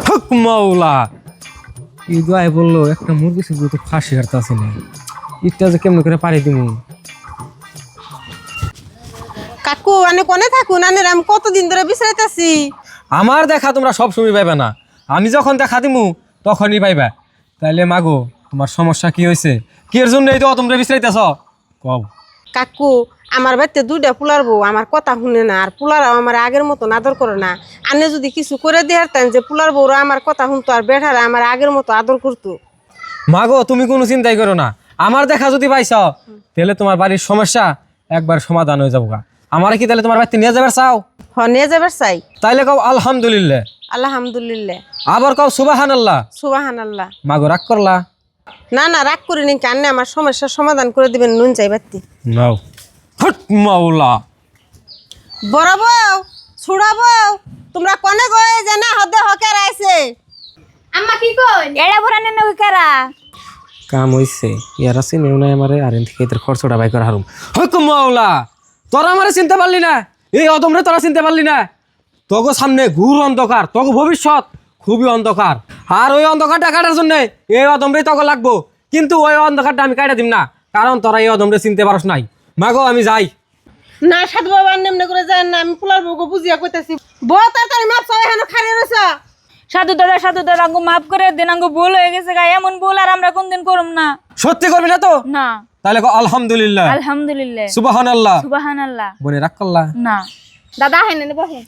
হক মাওলা এই দোয়াই বললো একটা মুরগি শুধু তো ফাঁসি হারতে আসে না ইটটা যে কেমন করে পারি দিমু কাকু আনে কোনে থাকুন আনে আমি কতদিন ধরে বিশ্রাইতেছি। আমার দেখা তোমরা সব সময় পাইবে না আমি যখন দেখা দিমু তখনই পাইবা তাইলে মাগো তোমার সমস্যা কি হয়েছে কি এর জন্য এই তো তোমরা বিশ্রাইতেছ কও কাকু আমার বাড়িতে দুইটা পোলার বউ আমার কথা শুনে না আর পোলারাও আমার আগের মতো আদর করে না। আনে যদি কিছু করে দিয়ে হারতেন যে পোলার বউরা আমার কথা শুনতো আর বেঠারা আমার আগের মতো আদর করতো। মাগো তুমি কোনো চিন্তাই করো না আমার দেখা যদি পাইছ তাহলে তোমার বাড়ির সমস্যা একবার সমাধান হয়ে যাবো আমার কি তাহলে তোমার বাড়িতে নিয়ে যাবে চাও নিয়ে যাবার চাই। তাইলে কও আলহামদুলিল্লাহ আলহামদুলিল্লাহ। আবার কও সুবহানাল্লাহ। সুবহানাল্লাহ। মাগো রাগ করলা না না রাগ করিনি কান্নে আমার সমস্যার সমাধান করে দিবেন নুন চাই বাত্তি নাও হট মাওলা বড় বউ ছুড়া বউ তোমরা কোনে গয়ে জানা হদে হকের আইছে। আম্মা কি কই এড়া ভরানে নই কারা কাম হইছে ইয়ারা চিনেও নাই আমারে আর এন থেকে এদের খরচটা বাই করা হারুম হক মাওলা তোরা আমারে চিনতে পারলি না এই অদমরে তোরা চিনতে পারলি না তোগো সামনে ঘুর অন্ধকার তোগো ভবিষ্যৎ খুবই অন্ধকার আর ওই অন্ধকারটা কাটার জন্য এই অদমরে তোকে লাগবো কিন্তু ওই অন্ধকারটা আমি কাটা দিম না কারণ তোরা এই অদমরে চিনতে পারস নাই মাগো আমি যাই না সাধু বাবা নেমনে করে যায় না আমি পোলার বউকে বুঝিয়া কইতাছি বউ তাড়াতাড়ি মাপ চাও এখানে খাড়িয়ে রইছ। সাধু দাদা আঙ্গু মাফ করে দেন আঙ্গু ভুল হয়ে গেছে গা এমন ভুল আর আমরা কোনদিন করব না। সত্যি করবি না তো না তাহলে কও আলহামদুলিল্লাহ আলহামদুলিল্লাহ সুবহানাল্লাহ সুবহানাল্লাহ। বনে রাগ করলা না দাদা হেন নে বহে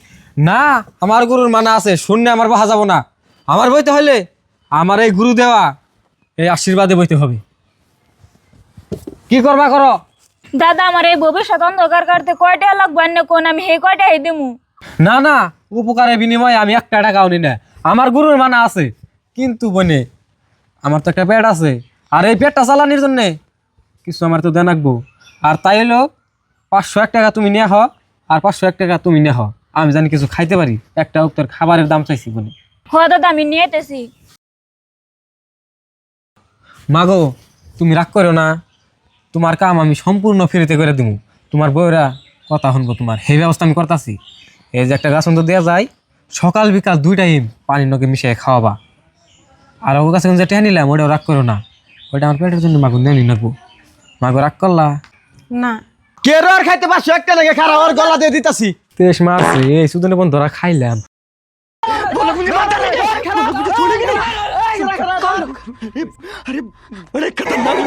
না আমার গুরুর মানা আছে শূন্য আমার বাহা যাব না আমার বইতে হলে আমার এই গুরু দেওয়া এই আশীর্বাদে বইতে হবে কি করবা করো দাদা আমার এই ভবিষ্যৎ অন্ধকার করতে কয়টা লাগবে অন্য কোন আমি হে কয়টা হে দেমু। না না উপকারের বিনিময়ে আমি একটা টাকাও নি না আমার গুরুর মানা আছে কিন্তু বনে আমার তো একটা পেট আছে আর এই পেটটা চালানোর জন্যে কিছু আমার তো দেন রাখবো আর তাই হলো 501 টাকা তুমি নিয়ে হ আর 501 টাকা তুমি নিয়ে হ আমি জানি কিছু খাইতে পারি একটা উত্তর খাবারের দাম চাইছি বলে হ দাদা আমি নিয়েতেছি। মাগো তুমি রাগ করো না তোমার কাম আমি সম্পূর্ণ ফ্রিতে করে দিব তোমার বউরা কথা শুনবো তোমার সেই ব্যবস্থা আমি করতেছি এই যে একটা গাছ দেওয়া যায় সকাল বিকাল 2 টাইম পানির নকে মিশিয়ে খাওয়াবা আর ওর কাছে যে টেনে নিলাম ওটাও রাগ করো না ওইটা আমার পেটের জন্য মাগো নেনি নাকবো মাগো রাগ করলা না কে আর খাইতে পারছো একটা লেগে খারাপ আর গলা দিয়ে দিতাছি তেজ মারছে এই সুদনে বন্ধ ধরা খাইলাম আরে খতরনাক